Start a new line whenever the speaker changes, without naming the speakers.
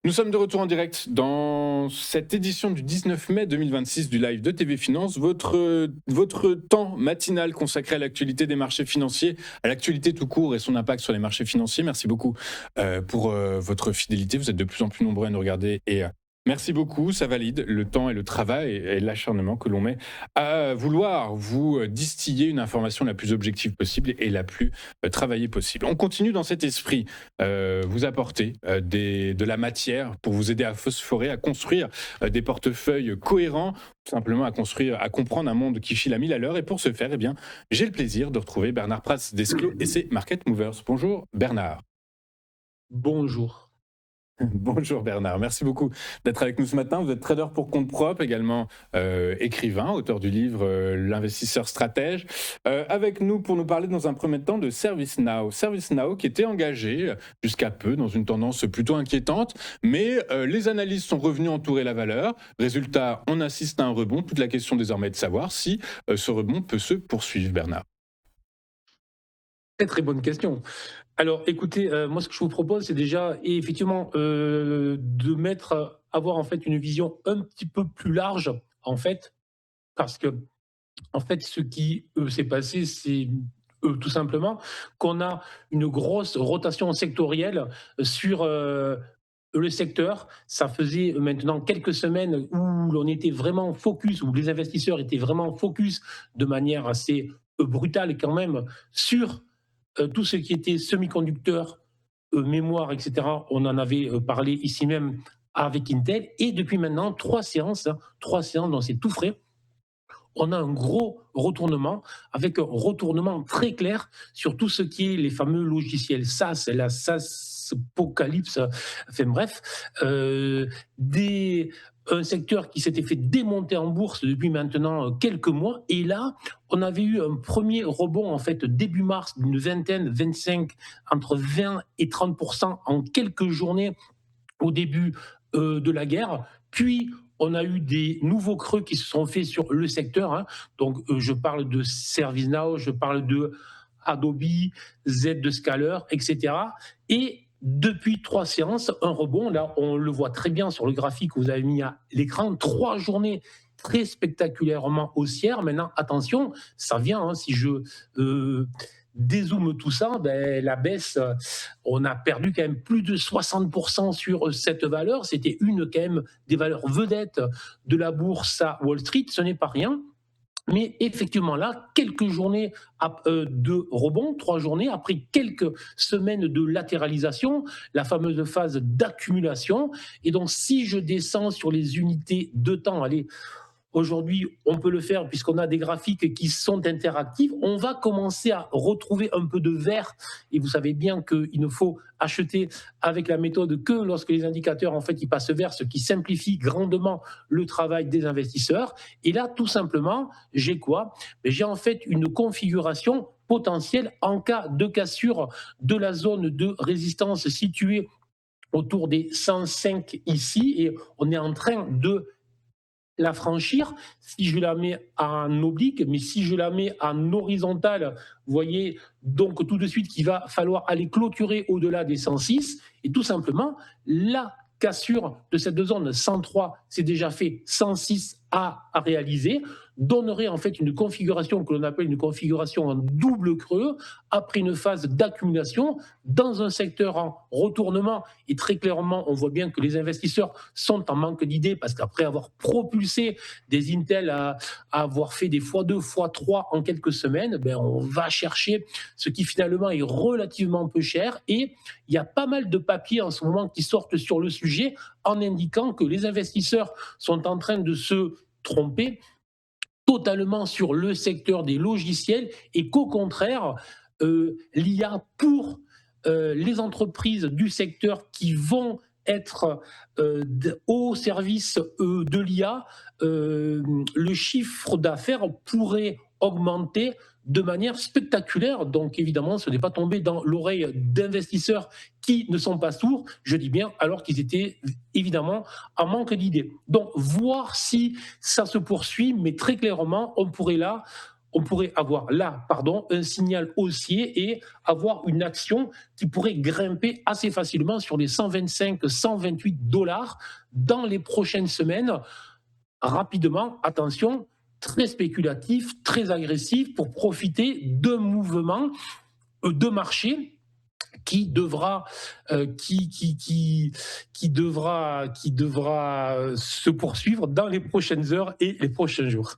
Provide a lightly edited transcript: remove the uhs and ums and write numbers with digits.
Nous sommes de retour en direct dans cette édition du 19 mai 2026 du live de TV Finance, votre temps matinal consacré à l'actualité des marchés financiers, à l'actualité tout court et son impact sur les marchés financiers. Merci beaucoup pour votre fidélité. Vous êtes de plus en plus nombreux à nous regarder et merci beaucoup. Ça valide le temps et le travail et l'acharnement que l'on met à vouloir vous distiller une information la plus objective possible et la plus travaillée possible. On continue dans cet esprit, vous apporter de la matière pour vous aider à phosphorer, à construire des portefeuilles cohérents, tout simplement à construire, à comprendre un monde qui file à 1000 à l'heure. Et pour ce faire, eh bien, j'ai le plaisir de retrouver Bernard Prats d'Esclos et ses Market Movers. Bonjour Bernard.
Bonjour.
Bonjour Bernard, merci beaucoup d'être avec nous ce matin. Vous êtes trader pour compte propre, également écrivain, auteur du livre L'investisseur stratège. Avec nous pour nous parler dans un premier temps de ServiceNow. ServiceNow qui était engagé jusqu'à peu dans une tendance plutôt inquiétante, mais les analyses sont revenues entourer la valeur. Résultat, on assiste à un rebond. Toute la question désormais est de savoir si ce rebond peut se poursuivre, Bernard.
Très très bonne question. Alors écoutez, moi ce que je vous propose, c'est déjà effectivement de avoir en fait une vision un petit peu plus large en fait, parce que en fait ce qui s'est passé, c'est tout simplement qu'on a une grosse rotation sectorielle sur le secteur. Ça faisait maintenant quelques semaines où l'on était vraiment focus, où les investisseurs étaient vraiment focus de manière assez brutale quand même sur tout ce qui était semi-conducteur, mémoire, etc., on en avait parlé ici même avec Intel. Et depuis maintenant, 3 séances, hein, 3 séances, donc c'est tout frais. On a un gros retournement, avec un retournement très clair sur tout ce qui est les fameux logiciels SaaS, la SaaS apocalypse, enfin bref, un secteur qui s'était fait démonter en bourse depuis maintenant quelques mois. Et là, on avait eu un premier rebond en fait début mars d'une vingtaine, 25, entre 20 et 30% en quelques journées au début de la guerre. Puis, on a eu des nouveaux creux qui se sont faits sur le secteur, hein. Donc, je parle de ServiceNow, je parle de Adobe, Z de Scaler, etc. Et depuis 3 séances, un rebond. Là, on le voit très bien sur le graphique que vous avez mis à l'écran. 3 journées très spectaculairement haussières. Maintenant, attention, ça vient, hein, si je dézoome tout ça, ben, la baisse, on a perdu quand même plus de 60% sur cette valeur. C'était une quand même des valeurs vedettes de la bourse à Wall Street. Ce n'est pas rien. Mais effectivement, là, quelques journées de rebond, 3 journées, après quelques semaines de latéralisation, la fameuse phase d'accumulation. Et donc, si je descends sur les unités de temps, allez, aujourd'hui, on peut le faire puisqu'on a des graphiques qui sont interactifs. On va commencer à retrouver un peu de vert. Et vous savez bien qu'il ne faut acheter avec la méthode que lorsque les indicateurs, en fait, ils passent vert, ce qui simplifie grandement le travail des investisseurs. Et là, tout simplement, j'ai quoi? J'ai en fait une configuration potentielle en cas de cassure de la zone de résistance située autour des 105 ici. Et on est en train de la franchir si je la mets en oblique, mais si je la mets en horizontale, vous voyez donc tout de suite qu'il va falloir aller clôturer au-delà des 106 et tout simplement la cassure de cette zone 103, c'est déjà fait, 106 à réaliser, donnerait en fait une configuration que l'on appelle une configuration en double creux après une phase d'accumulation dans un secteur en retournement. Et très clairement, on voit bien que les investisseurs sont en manque d'idées parce qu'après avoir propulsé des Intel à avoir fait des x2, x3 en quelques semaines, ben on va chercher ce qui finalement est relativement peu cher. Et il y a pas mal de papiers en ce moment qui sortent sur le sujet en indiquant que les investisseurs sont en train de se tromper totalement sur le secteur des logiciels et qu'au contraire, l'IA pour les entreprises du secteur qui vont être au service de l'IA, le chiffre d'affaires pourrait augmenter de manière spectaculaire. Donc évidemment, ce n'est pas tombé dans l'oreille d'investisseurs qui ne sont pas sourds, je dis bien, alors qu'ils étaient évidemment en manque d'idées. Donc voir si ça se poursuit, mais très clairement, on pourrait là on pourrait avoir là, un signal haussier et avoir une action qui pourrait grimper assez facilement sur les 125, 128 dollars dans les prochaines semaines. Rapidement, attention, très spéculatif, très agressif pour profiter d'un mouvement de marché qui devra se poursuivre dans les prochaines heures et les prochains jours.